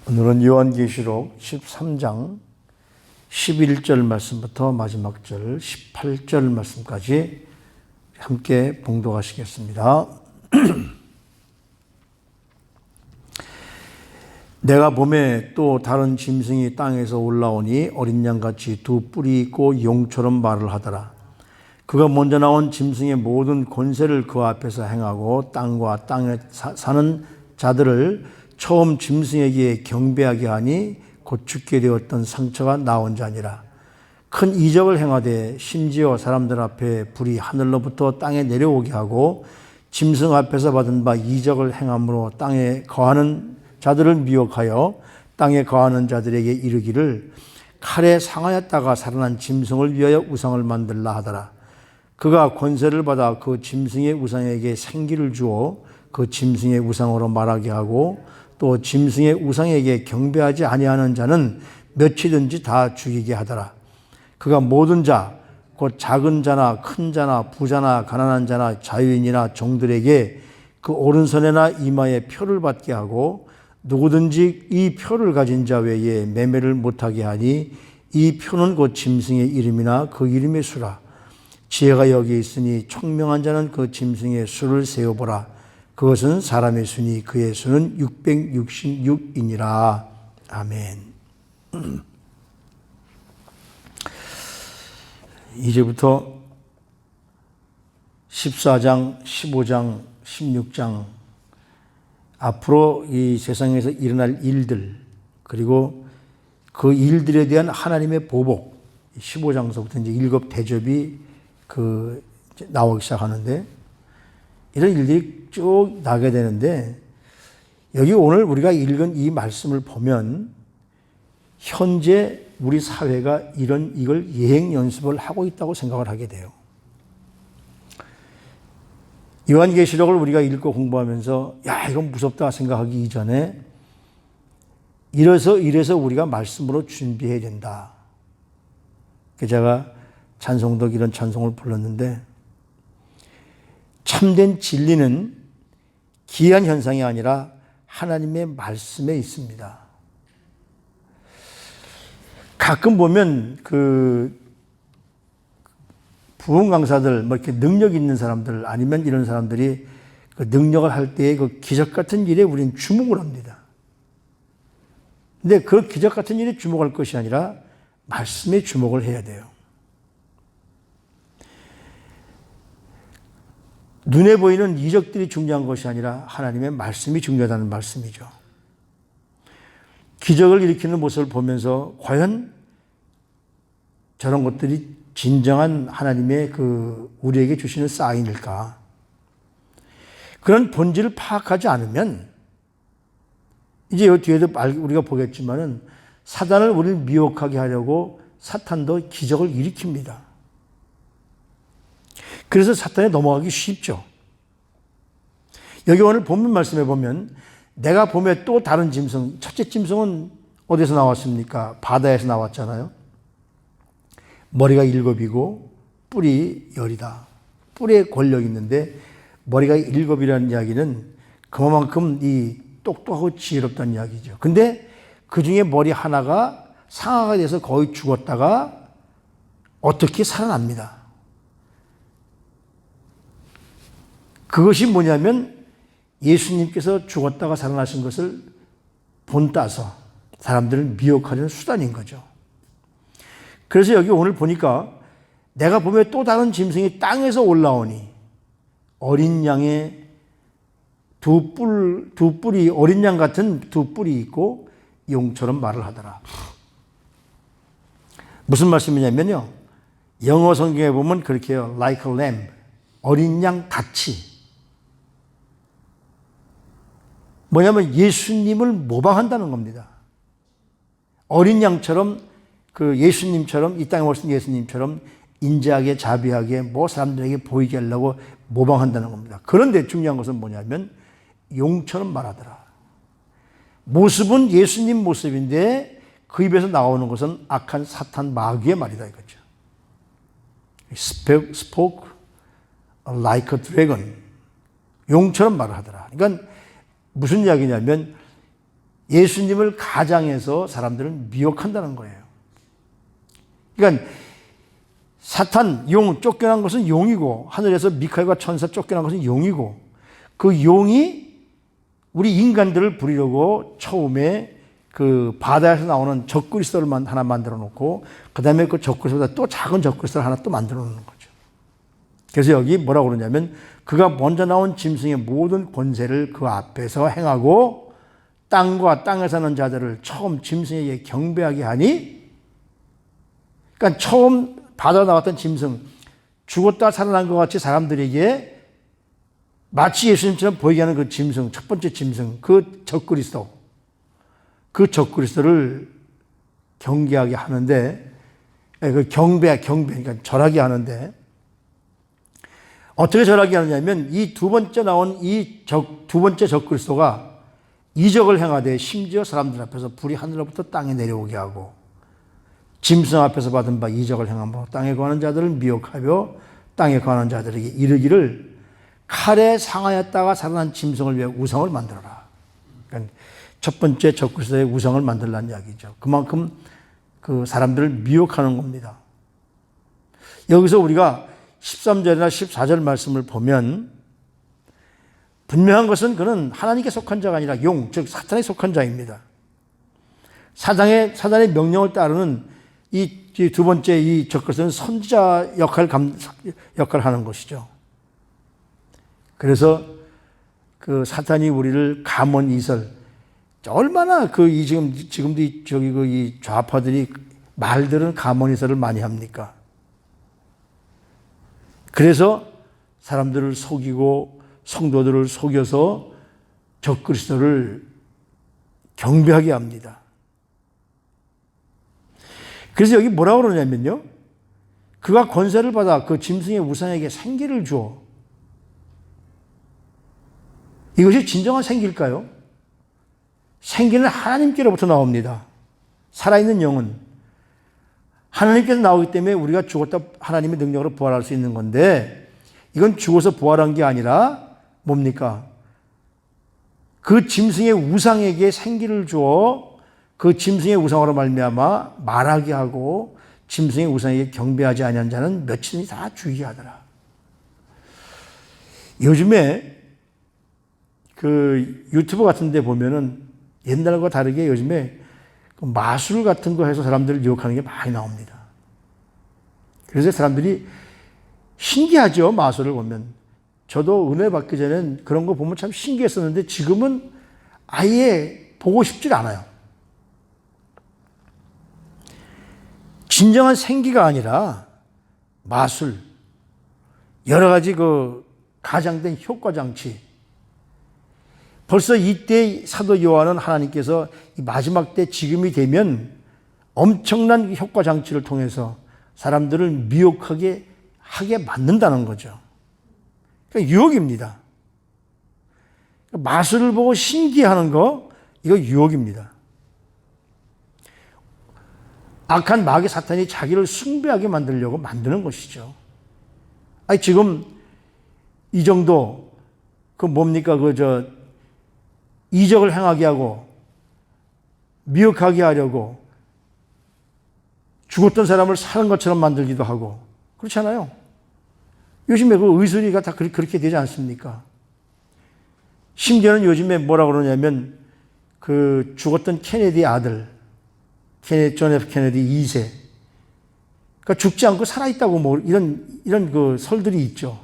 오늘은 요한계시록 13장 11절 말씀부터 마지막 절 18절 말씀까지 함께 봉독하시겠습니다. 내가 봄에 또 다른 짐승이 땅에서 올라오니 어린 양같이 두 뿔이 있고 용처럼 말을 하더라. 그가 먼저 나온 짐승의 모든 권세를 그 앞에서 행하고 땅과 땅에 사는 자들을 처음 짐승에게 경배하게 하니 곧 죽게 되었던 상처가 나온 자니라. 큰 이적을 행하되 심지어 사람들 앞에 불이 하늘로부터 땅에 내려오게 하고 짐승 앞에서 받은 바 이적을 행함으로 땅에 거하는 자들을 미혹하여 땅에 거하는 자들에게 이르기를 칼에 상하였다가 살아난 짐승을 위하여 우상을 만들라 하더라. 그가 권세를 받아 그 짐승의 우상에게 생기를 주어 그 짐승의 우상으로 말하게 하고 또 짐승의 우상에게 경배하지 아니하는 자는 몇이든지 다 죽이게 하더라. 그가 모든 자, 곧 작은 자나 큰 자나 부자나 가난한 자나 자유인이나 종들에게 그 오른손에나 이마에 표를 받게 하고 누구든지 이 표를 가진 자 외에 매매를 못하게 하니 이 표는 곧 짐승의 이름이나 그 이름의 수라. 지혜가 여기 있으니 총명한 자는 그 짐승의 수를 세어보라. 그것은 사람의 수니 그의 수는 666이니라. 아멘. 이제부터 14장, 15장, 16장 앞으로 이 세상에서 일어날 일들 그리고 그 일들에 대한 하나님의 보복 15장서부터 이제 일곱 대접이 나오기 시작하는데 이런 일들이 쭉 나게 되는데 여기 오늘 우리가 읽은 이 말씀을 보면 현재 우리 사회가 이걸 예행 연습을 하고 있다고 생각을 하게 돼요. 요한계시록을 우리가 읽고 공부하면서 야 이건 무섭다 생각하기 이전에 이래서 우리가 말씀으로 준비해야 된다. 제가 찬송독 이런 찬송을 불렀는데 참된 진리는 기이한 현상이 아니라 하나님의 말씀에 있습니다. 가끔 보면 부흥 강사들, 이렇게 능력 있는 사람들 아니면 이런 사람들이 그 능력을 할 때의 그 기적 같은 일에 우리는 주목을 합니다. 근데 그 기적 같은 일에 주목할 것이 아니라 말씀에 주목을 해야 돼요. 눈에 보이는 이적들이 중요한 것이 아니라 하나님의 말씀이 중요하다는 말씀이죠. 기적을 일으키는 모습을 보면서 과연 저런 것들이 진정한 하나님의 우리에게 주시는 사인일까? 그런 본질을 파악하지 않으면 이제 이 뒤에도 우리가 보겠지만은 사단을 우리를 미혹하게 하려고 사탄도 기적을 일으킵니다. 그래서 사탄에 넘어가기 쉽죠. 여기 오늘 본문 말씀에 보면 내가 봄에 또 다른 짐승, 첫째 짐승은 어디서 나왔습니까? 바다에서 나왔잖아요. 머리가 7이고 뿔이 10이다. 뿔에 권력이 있는데 머리가 7이라는 이야기는 그만큼 이 똑똑하고 지혜롭다는 이야기죠. 근데 그 중에 머리 하나가 상아가 돼서 거의 죽었다가 어떻게 살아납니다. 그것이 뭐냐면 예수님께서 죽었다가 살아나신 것을 본따서 사람들을 미혹하려는 수단인 거죠. 그래서 여기 오늘 보니까 내가 보면 또 다른 짐승이 땅에서 올라오니 어린 양의 두 뿔이 어린 양 같은 두 뿔이 있고 용처럼 말을 하더라. 무슨 말씀이냐면요. 영어 성경에 보면 그렇게 해요. Like a lamb. 어린 양 같이. 뭐냐면 예수님을 모방한다는 겁니다. 어린 양처럼 예수님처럼 이 땅에 오신 예수님처럼 인자하게 자비하게 사람들에게 보이게 하려고 모방한다는 겁니다. 그런데 중요한 것은 뭐냐면 용처럼 말하더라. 모습은 예수님 모습인데 그 입에서 나오는 것은 악한 사탄 마귀의 말이다 이거죠. Spoke like a dragon. 용처럼 말을 하더라. 그러니까 무슨 이야기냐면 예수님을 가장해서 사람들은 미혹한다는 거예요. 그러니까 사탄, 용 쫓겨난 것은 용이고, 하늘에서 미카엘과 천사 쫓겨난 것은 용이고, 그 용이 우리 인간들을 부리려고 처음에 그 바다에서 나오는 적그리스도를 하나 만들어 놓고, 그 다음에 그 적그리스도보다 또 작은 적그리스도를 하나 또 만들어 놓는 거죠. 그래서 여기 뭐라고 그러냐면, 그가 먼저 나온 짐승의 모든 권세를 그 앞에서 행하고 땅과 땅에 사는 자들을 처음 짐승에게 경배하게 하니, 그러니까 처음 바다에 나왔던 짐승, 죽었다 살아난 것 같이 사람들에게 마치 예수님처럼 보이게 하는 그 짐승, 첫 번째 짐승, 그 적그리스도, 그 적그리스도를 경계하게 하는데, 그 그러니까 절하게 하는데, 어떻게 절하게 하느냐면, 이 두 번째 나온 두 번째 적그리스도가 이적을 행하되 심지어 사람들 앞에서 불이 하늘로부터 땅에 내려오게 하고, 짐승 앞에서 받은 바 이적을 행함으로 땅에 거하는 자들을 미혹하며 땅에 거하는 자들에게 이르기를 칼에 상하였다가 살아난 짐승을 위해 우상을 만들어라. 그러니까 첫 번째 적그리스도의 우상을 만들라는 이야기죠. 그만큼 그 사람들을 미혹하는 겁니다. 여기서 우리가 13절이나 14절 말씀을 보면 분명한 것은 그는 하나님께 속한 자가 아니라 용, 즉 사탄에 속한 자입니다. 사단의 명령을 따르는 이 두 번째 이 적그리스도는 선지자 역할을 하는 것이죠. 그래서 그 사탄이 우리를 가문이설, 얼마나 지금도 이 좌파들이 말들은 가문이설을 많이 합니까? 그래서 사람들을 속이고 성도들을 속여서 적그리스도를 경배하게 합니다. 그래서 여기 뭐라고 그러냐면요, 그가 권세를 받아 그 짐승의 우상에게 생기를 주어. 이것이 진정한 생기일까요? 생기는 하나님께로부터 나옵니다. 살아있는 영은 하나님께서 나오기 때문에 우리가 죽었다 하나님의 능력으로 부활할 수 있는 건데, 이건 죽어서 부활한 게 아니라 뭡니까? 그 짐승의 우상에게 생기를 주어 그 짐승의 우상으로 말미암아 말하게 하고 짐승의 우상에게 경배하지 아니한 자는 몇천이 다 죽이게 하더라. 요즘에 그 유튜브 같은 데 보면은 옛날과 다르게 요즘에 그 마술 같은 거 해서 사람들을 유혹하는 게 많이 나옵니다. 그래서 사람들이 신기하죠, 마술을 보면. 저도 은혜 받기 전엔 그런 거 보면 참 신기했었는데 지금은 아예 보고 싶질 않아요. 진정한 생기가 아니라 마술, 여러 가지 그 가장된 효과 장치. 벌써 이때 사도 요한은 하나님께서 이 마지막 때 지금이 되면 엄청난 효과 장치를 통해서 사람들을 미혹하게 하게 만든다는 거죠. 그러니까 유혹입니다. 마술을 보고 신기해하는 거, 이거 유혹입니다. 악한 마귀 사탄이 자기를 숭배하게 만들려고 만드는 것이죠. 아니, 지금 이 정도, 이적을 행하게 하고, 미혹하게 하려고, 죽었던 사람을 사는 것처럼 만들기도 하고, 그렇잖아요. 요즘에 그 의술이가 다 그렇게 되지 않습니까? 심지어는 요즘에 뭐라고 그러냐면, 그 죽었던 케네디 아들, 존 F 케네디 2세. 그러니까 죽지 않고 살아있다고 이런 그 설들이 있죠.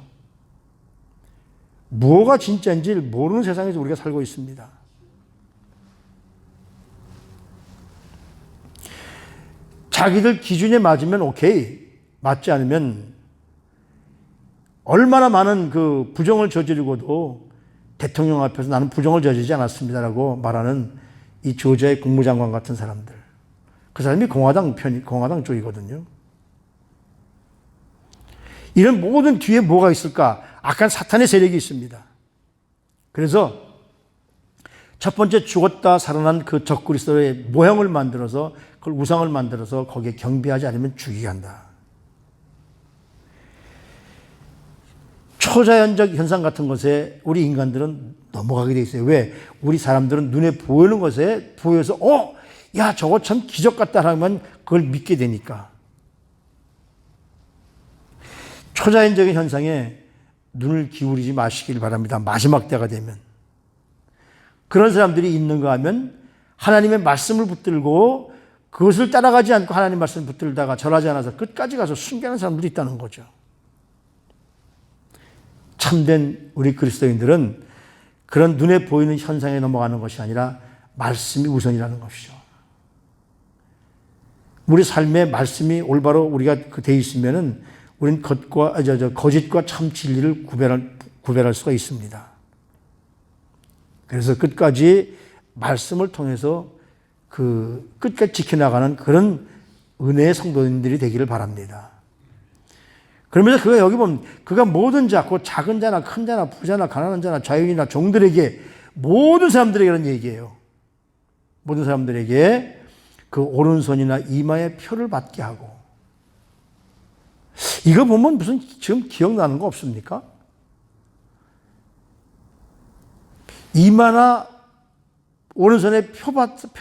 뭐가 진짜인지 모르는 세상에서 우리가 살고 있습니다. 자기들 기준에 맞으면 오케이, 맞지 않으면 얼마나 많은 그 부정을 저지르고도 대통령 앞에서 나는 부정을 저지르지 않았습니다라고 말하는 이 조지아의 국무장관 같은 사람들. 그 사람이 공화당 쪽이거든요. 이런 모든 뒤에 뭐가 있을까? 악한 사탄의 세력이 있습니다. 그래서 첫 번째 죽었다 살아난 그 적그리스도의 모형을 만들어서, 그걸 우상을 만들어서 거기에 경배하지 않으면 죽이게 한다. 초자연적 현상 같은 것에 우리 인간들은 넘어가게 돼 있어요. 왜? 우리 사람들은 눈에 보이는 것에 보여서 야 저거 참 기적 같다 하면 그걸 믿게 되니까. 초자연적인 현상에 눈을 기울이지 마시길 바랍니다. 마지막 때가 되면. 그런 사람들이 있는가 하면 하나님의 말씀을 붙들고 그것을 따라가지 않고 하나님 말씀을 붙들다가 절하지 않아서 끝까지 가서 순교하는 사람들이 있다는 거죠. 참된 우리 그리스도인들은 그런 눈에 보이는 현상에 넘어가는 것이 아니라 말씀이 우선이라는 것이죠. 우리 삶에 말씀이 올바로 우리가 돼 있으면은 우리는 거짓과 참 진리를 구별할 수가 있습니다. 그래서 끝까지 말씀을 통해서 그 끝까지 지켜나가는 그런 은혜의 성도님들이 되기를 바랍니다. 그러면서 그가 여기 보면 그가 모든 자, 곧 작은 자나 큰 자나 부자나 가난한 자나 자유인이나 종들에게 모든 사람들에게 그런 얘기예요. 모든 사람들에게 그 오른손이나 이마에 표를 받게 하고. 이거 보면 무슨 지금 기억나는 거 없습니까? 이마나 오른손에 표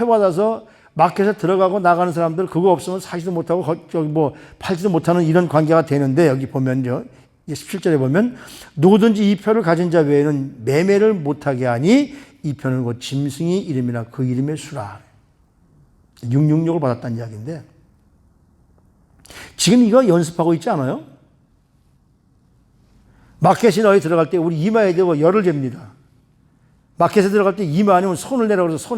받아서 마켓에 들어가고 나가는 사람들 그거 없으면 사지도 못하고 팔지도 못하는 이런 관계가 되는데 여기 보면요. 17절에 보면 누구든지 이 표를 가진 자 외에는 매매를 못하게 하니 이 표는 곧 짐승이 이름이나 그 이름의 수라. 666을 받았다는 이야기인데 지금 이거 연습하고 있지 않아요? 마켓에 너희 들어갈 때 우리 이마에 대고 열을 잽니다. 마켓에 들어갈 때 이마 아니면 손을 내라 그래서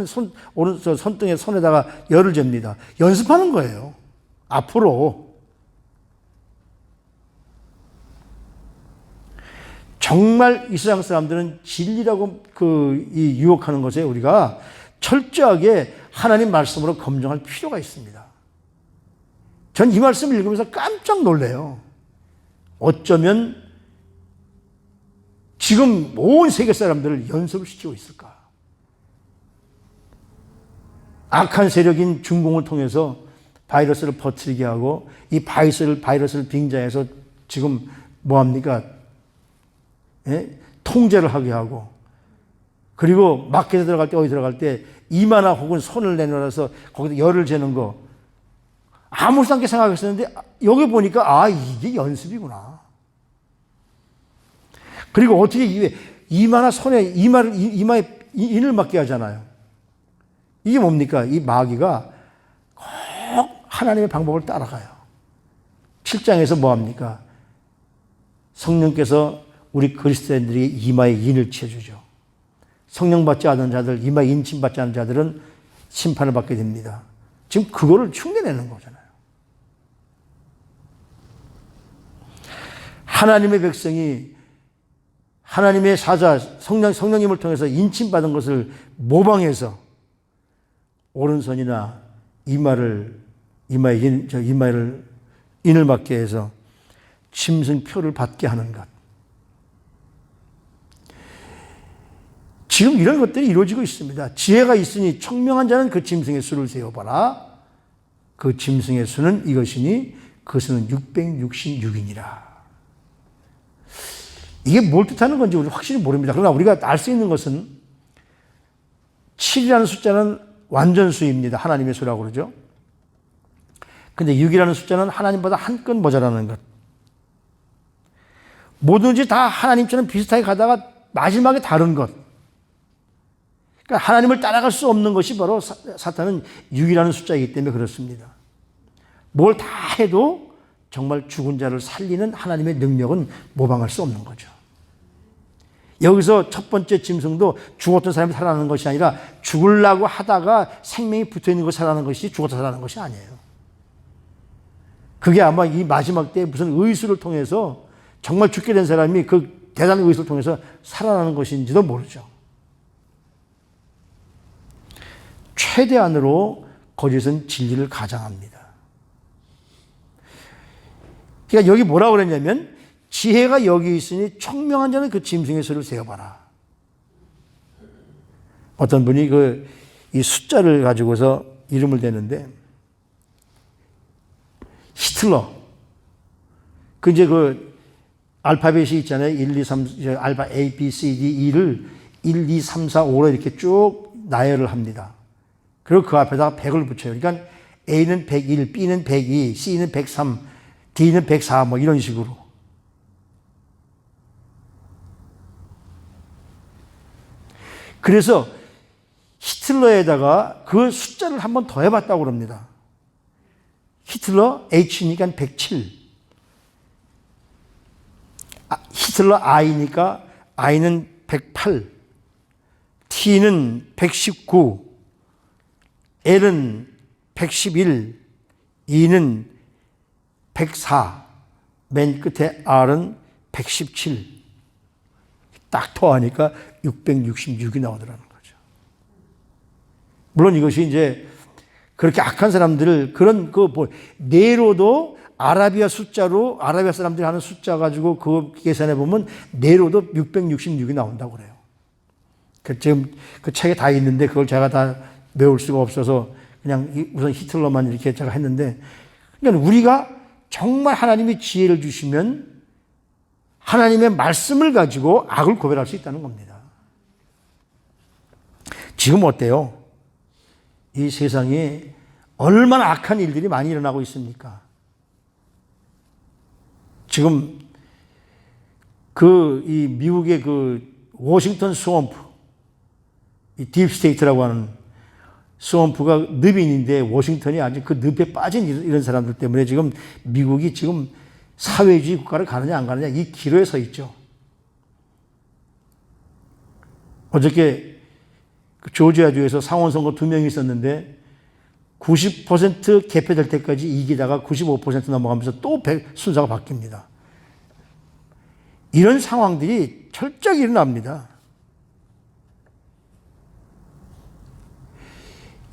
오른쪽 손등에 손에다가 열을 잽니다. 연습하는 거예요. 앞으로. 정말 이 세상 사람들은 진리라고 이 유혹하는 것에 우리가 철저하게 하나님 말씀으로 검증할 필요가 있습니다. 전 이 말씀을 읽으면서 깜짝 놀래요. 어쩌면 지금 온 세계 사람들을 연습을 시키고 있을까? 악한 세력인 중공을 통해서 바이러스를 퍼뜨리게 하고 이 바이러스를 빙자해서 지금 뭐합니까? 통제를 하게 하고 그리고 마켓에 들어갈 때 어디 들어갈 때 이마나 혹은 손을 내놓아서 거기다 열을 재는 거 아무렇지 않게 생각했었는데 여기 보니까 이게 연습이구나. 그리고 어떻게 이마나 손에 이마에 인을 맞게 하잖아요. 이게 뭡니까? 이 마귀가 꼭 하나님의 방법을 따라가요. 7장에서 뭐합니까? 성령께서 우리 그리스도인들이 이마에 인을 치어주죠. 성령 받지 않은 자들, 이마에 인침 받지 않은 자들은 심판을 받게 됩니다. 지금 그거를 흉내내는 거잖아요. 하나님의 백성이 하나님의 사자 성령님을 통해서 인침받은 것을 모방해서 오른손이나 이마에 인을 맞게 해서 짐승표를 받게 하는 것. 지금 이런 것들이 이루어지고 있습니다. 지혜가 있으니 청명한 자는 그 짐승의 수를 세어봐라. 그 짐승의 수는 이것이니 그 수는 666이니라. 이게 뭘 뜻하는 건지 우리 확실히 모릅니다. 그러나 우리가 알 수 있는 것은 7이라는 숫자는 완전수입니다. 하나님의 수라고 그러죠. 근데 6이라는 숫자는 하나님보다 한 끈 모자라는 것. 뭐든지 다 하나님처럼 비슷하게 가다가 마지막에 다른 것. 그러니까 하나님을 따라갈 수 없는 것이 바로 사탄은 6이라는 숫자이기 때문에 그렇습니다. 뭘 다 해도 정말 죽은 자를 살리는 하나님의 능력은 모방할 수 없는 거죠. 여기서 첫 번째 짐승도 죽었던 사람이 살아나는 것이 아니라 죽으려고 하다가 생명이 붙어있는 것이 살아나는 것이 죽어서 살아나는 것이 아니에요. 그게 아마 이 마지막 때 무슨 의수를 통해서 정말 죽게 된 사람이 그 대단한 의수를 통해서 살아나는 것인지도 모르죠. 최대한으로 거짓은 진리를 가장합니다. 그러니까 여기 뭐라고 그랬냐면 지혜가 여기 있으니 청명한 자는 그 짐승의 수를 세어봐라. 어떤 분이 이 숫자를 가지고서 이름을 대는데 히틀러 이제 알파벳이 있잖아요. 1, 2, 3, 알파 A, B, C, D, E를 1, 2, 3, 4, 5로 이렇게 쭉 나열을 합니다. 그리고 그 앞에다가 100을 붙여요. 그러니까 A는 101, B는 102, C는 103, D는 104, 뭐 이런 식으로. 그래서 히틀러에다가 그 숫자를 한 번 더 해봤다고 그럽니다. 히틀러 H니까 107. 히틀러 I니까 I는 108. T는 119. L은 111. E는 104. 맨 끝에 R은 117. 딱 더하니까 666이 나오더라는 거죠. 물론 이것이 이제 그렇게 악한 사람들을 그런 네로도 아라비아 숫자로 아라비아 사람들이 하는 숫자 가지고 그 계산해 보면 네로도 666이 나온다고 그래요. 지금 그 책에 다 있는데 그걸 제가 다 외울 수가 없어서 그냥 우선 히틀러만 이렇게 제가 했는데, 그러니까 우리가 정말 하나님이 지혜를 주시면 하나님의 말씀을 가지고 악을 고별할 수 있다는 겁니다. 지금 어때요? 이 세상에 얼마나 악한 일들이 많이 일어나고 있습니까? 지금 이 미국의 워싱턴 스왑프, 이 딥스테이트라고 하는 스왑프가 늪인인데 워싱턴이 아주 그 늪에 빠진 이런 사람들 때문에 지금 미국이 지금 사회주의 국가를 가느냐 안 가느냐 이 기로에 서 있죠. 어저께 조지아주에서 상원선거 2명이 있었는데 90% 개표될 때까지 이기다가 95% 넘어가면서 또 순서가 바뀝니다. 이런 상황들이 철저히 일어납니다.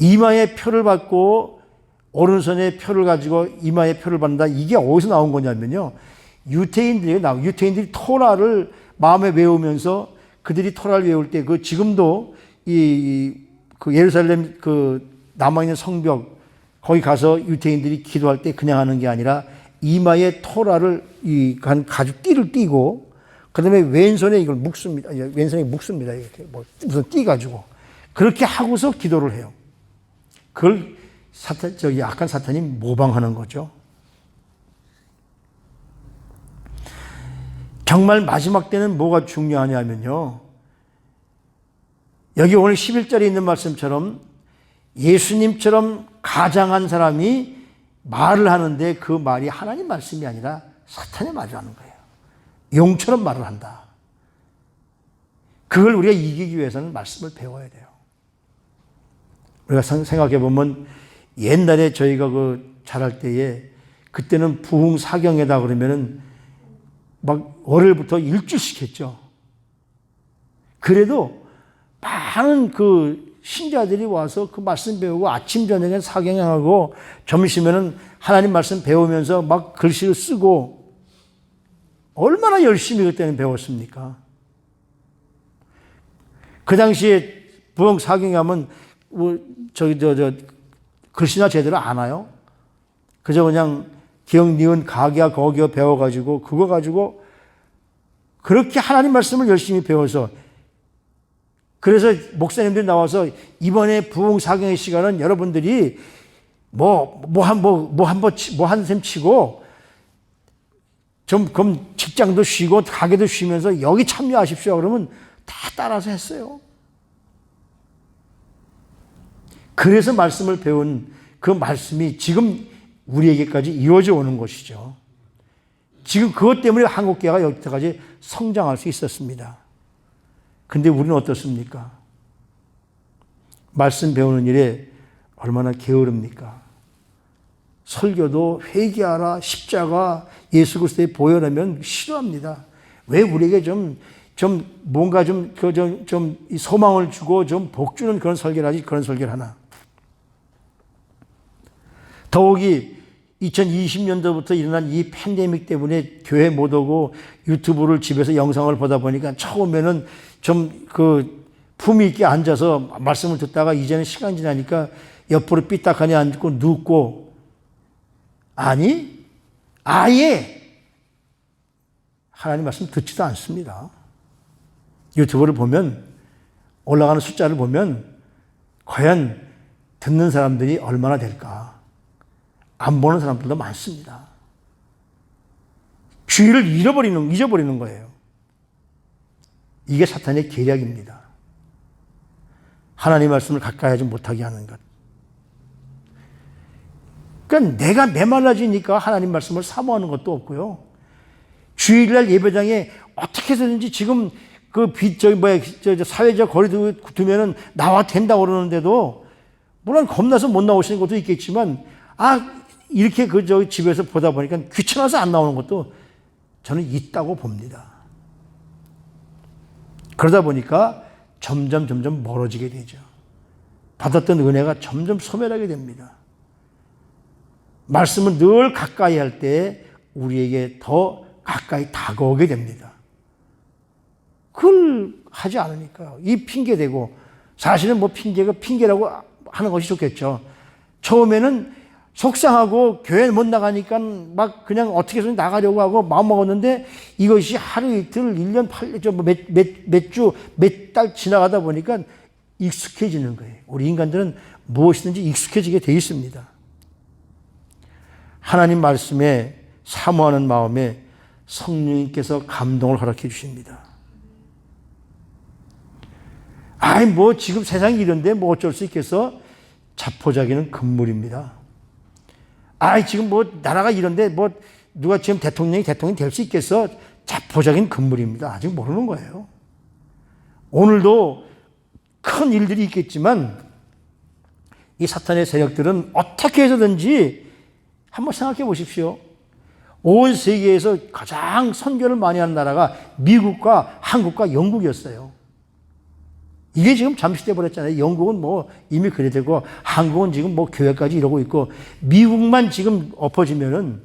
이마에 표를 받고 오른손에 표를 가지고 이마에 표를 받는다. 이게 어디서 나온 거냐면요. 유태인들이 토라를 마음에 외우면서 그들이 토라를 외울 때 지금도 그 예루살렘 남아있는 성벽 거기 가서 유태인들이 기도할 때 그냥 하는 게 아니라 이마에 토라를 가죽 띠를 띠고 그다음에 왼손에 이걸 묶습니다. 왼손에 묶습니다. 이렇게 무슨 띠 가지고 그렇게 하고서 기도를 해요. 그걸 악한 사탄이 모방하는 거죠. 정말 마지막 때는 뭐가 중요하냐면요. 여기 오늘 11절에 있는 말씀처럼 예수님처럼 가장한 사람이 말을 하는데 그 말이 하나님 말씀이 아니라 사탄의 말을 하는 거예요. 용처럼 말을 한다. 그걸 우리가 이기기 위해서는 말씀을 배워야 돼요. 우리가 생각해 보면 옛날에 저희가 자랄 때에 그때는 부흥사경회다 그러면은 막 월요일부터 일주일씩 했죠. 그래도 많은 신자들이 와서 그 말씀 배우고 아침 저녁에 사경하고 점심에는 하나님 말씀 배우면서 막 글씨를 쓰고 얼마나 열심히 그때는 배웠습니까? 그 당시에 부흥 사경하면 글씨나 제대로 안 와요. 그저 그냥 기억, 니은, 가기야, 거기야 배워가지고 그거 가지고 그렇게 하나님 말씀을 열심히 배워서 그래서 목사님들이 나와서 이번에 부흥 사경의 시간은 여러분들이 한 셈 치고 그럼 직장도 쉬고 가게도 쉬면서 여기 참여하십시오. 그러면 다 따라서 했어요. 그래서 말씀을 배운 그 말씀이 지금 우리에게까지 이어져 오는 것이죠. 지금 그것 때문에 한국교회가 여기까지 성장할 수 있었습니다. 근데 우리는 어떻습니까? 말씀 배우는 일에 얼마나 게으릅니까? 설교도 회개하라, 십자가, 예수 그리스도의 보혈하면 싫어합니다. 왜 우리에게 뭔가 소망을 주고 좀 복 주는 그런 설교를 하지, 그런 설교를 하나? 더욱이 2020년도부터 일어난 이 팬데믹 때문에 교회 못 오고 유튜브를 집에서 영상을 보다 보니까 처음에는 품위 있게 앉아서 말씀을 듣다가 이제는 시간 지나니까 옆으로 삐딱하니 앉고 눕고 아예 하나님 말씀 듣지도 않습니다. 유튜브를 보면 올라가는 숫자를 보면 과연 듣는 사람들이 얼마나 될까? 안 보는 사람들도 많습니다. 주의를 잊어버리는 거예요. 이게 사탄의 계략입니다. 하나님 말씀을 가까이 하지 못하게 하는 것. 그러니까 내가 메말라지니까 하나님 말씀을 사모하는 것도 없고요. 주일날 예배당에 어떻게 해서든지 지금 사회적 거리 두면은 나와 된다고 그러는데도, 물론 겁나서 못 나오시는 것도 있겠지만, 이렇게 집에서 보다 보니까 귀찮아서 안 나오는 것도 저는 있다고 봅니다. 그러다 보니까 점점 멀어지게 되죠. 받았던 은혜가 점점 소멸하게 됩니다. 말씀은 늘 가까이 할 때 우리에게 더 가까이 다가오게 됩니다. 그걸 하지 않으니까요. 이 핑계대고, 사실은 핑계라고 하는 것이 좋겠죠. 처음에는 속상하고 교회 못 나가니까 막 그냥 어떻게 해서 나가려고 하고 마음먹었는데, 이것이 하루 이틀, 1년, 8년, 몇 주, 몇 달 지나가다 보니까 익숙해지는 거예요. 우리 인간들은 무엇이든지 익숙해지게 돼 있습니다. 하나님 말씀에 사모하는 마음에 성령님께서 감동을 허락해 주십니다. 지금 세상이 이런데 어쩔 수 있겠어? 자포자기는 금물입니다. 지금 나라가 이런데 누가 지금 대통령이 될 수 있겠어? 자포자기는 금물입니다. 아직 모르는 거예요. 오늘도 큰 일들이 있겠지만 이 사탄의 세력들은 어떻게 해서든지 한번 생각해 보십시오. 온 세계에서 가장 선교를 많이 하는 나라가 미국과 한국과 영국이었어요. 이게 지금 잠식돼 버렸잖아요. 영국은 이미 그래 되고, 한국은 지금 교회까지 이러고 있고, 미국만 지금 엎어지면은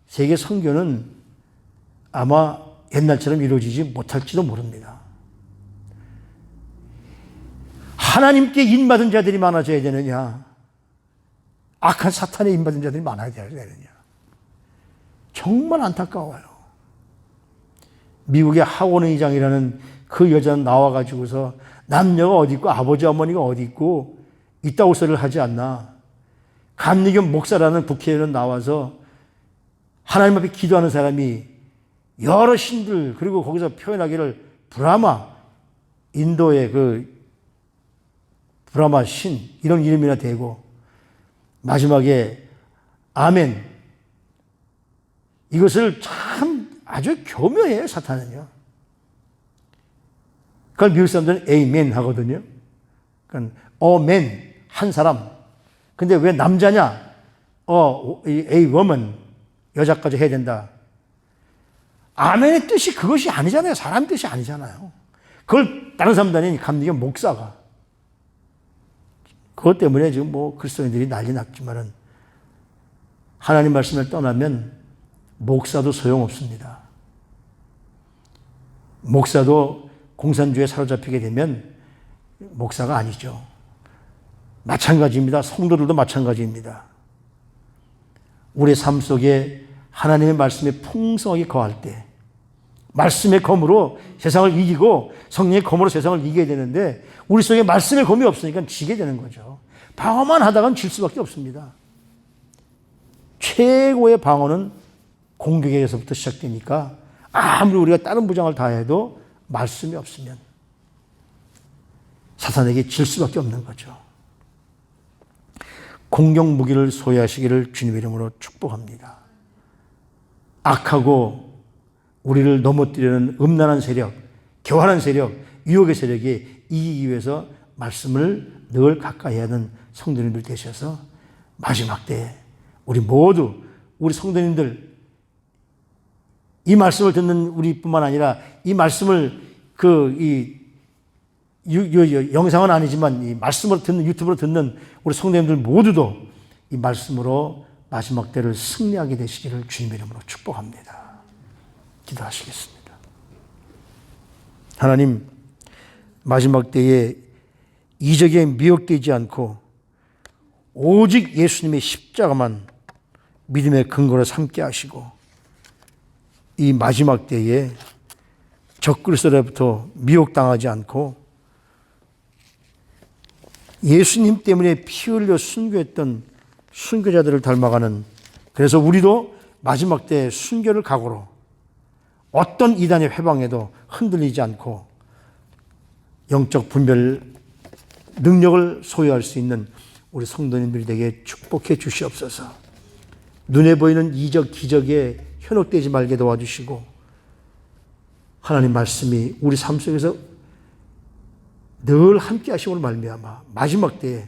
세계 선교는 아마 옛날처럼 이루어지지 못할지도 모릅니다. 하나님께 인받은 자들이 많아져야 되느냐, 악한 사탄에 인받은 자들이 많아야 되느냐. 정말 안타까워요. 미국의 하원의장이라는 그 여자는 나와가지고서 남녀가 어디 있고 아버지 어머니가 어디 있고 있다고 소리를 하지 않나. 감리교 목사라는 국회의원은 나와서 하나님 앞에 기도하는 사람이 여러 신들, 그리고 거기서 표현하기를 브라마, 인도의 브라마 신, 이런 이름이나 대고 마지막에 아멘. 이것을 참 아주 교묘해요, 사탄은요. 그걸 미국 사람들은 에이멘 하거든요. 그러니까 어멘, 한 사람. 근데 왜 남자냐? A woman, 여자까지 해야 된다. 아멘의 뜻이 그것이 아니잖아요. 사람 뜻이 아니잖아요. 그걸 다른 사람도 아닌 감리교 목사가. 그것 때문에 지금 그리스도인들이 난리 났지만은, 하나님 말씀을 떠나면 목사도 소용없습니다. 목사도 공산주의에 사로잡히게 되면 목사가 아니죠. 마찬가지입니다. 성도들도 마찬가지입니다. 우리의 삶 속에 하나님의 말씀에 풍성하게 거할 때, 말씀의 검으로 세상을 이기고 성령의 검으로 세상을 이기게 되는데, 우리 속에 말씀의 검이 없으니까 지게 되는 거죠. 방어만 하다가는 질 수밖에 없습니다. 최고의 방어는 공격에서부터 시작되니까, 아무리 우리가 다른 부장을 다해도 말씀이 없으면 사탄에게 질 수밖에 없는 거죠. 공격 무기를 소유하시기를 주님의 이름으로 축복합니다. 악하고 우리를 넘어뜨리는 음란한 세력, 교활한 세력, 유혹의 세력에 이기기 위해서 말씀을 늘 가까이 하는 성도님들 되셔서 마지막 때에 우리 모두, 우리 성도님들, 이 말씀을 듣는 우리뿐만 아니라 이 말씀을 영상은 아니지만 이 말씀을 듣는, 유튜브로 듣는 우리 성도님들 모두도 이 말씀으로 마지막 때를 승리하게 되시기를 주님의 이름으로 축복합니다. 기도하시겠습니다. 하나님, 마지막 때에 이적에 미혹되지 않고 오직 예수님의 십자가만 믿음의 근거로 삼게 하시고, 이 마지막 때에 적그리스도로부터 미혹당하지 않고 예수님 때문에 피 흘려 순교했던 순교자들을 닮아가는, 그래서 우리도 마지막 때 순교를 각오로 어떤 이단의 회방에도 흔들리지 않고 영적 분별 능력을 소유할 수 있는 우리 성도님들이 되게 축복해 주시옵소서. 눈에 보이는 이적 기적에 현혹되지 말게 도와주시고 하나님 말씀이 우리 삶 속에서 늘 함께 하심으로 말미암아 마지막 때에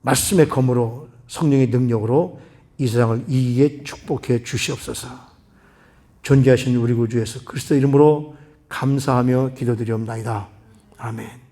말씀의 검으로 성령의 능력으로 이 세상을 이기게 축복해 주시옵소서. 존귀하신 우리 구주 예수 그리스도 이름으로 감사하며 기도드리옵나이다. 아멘.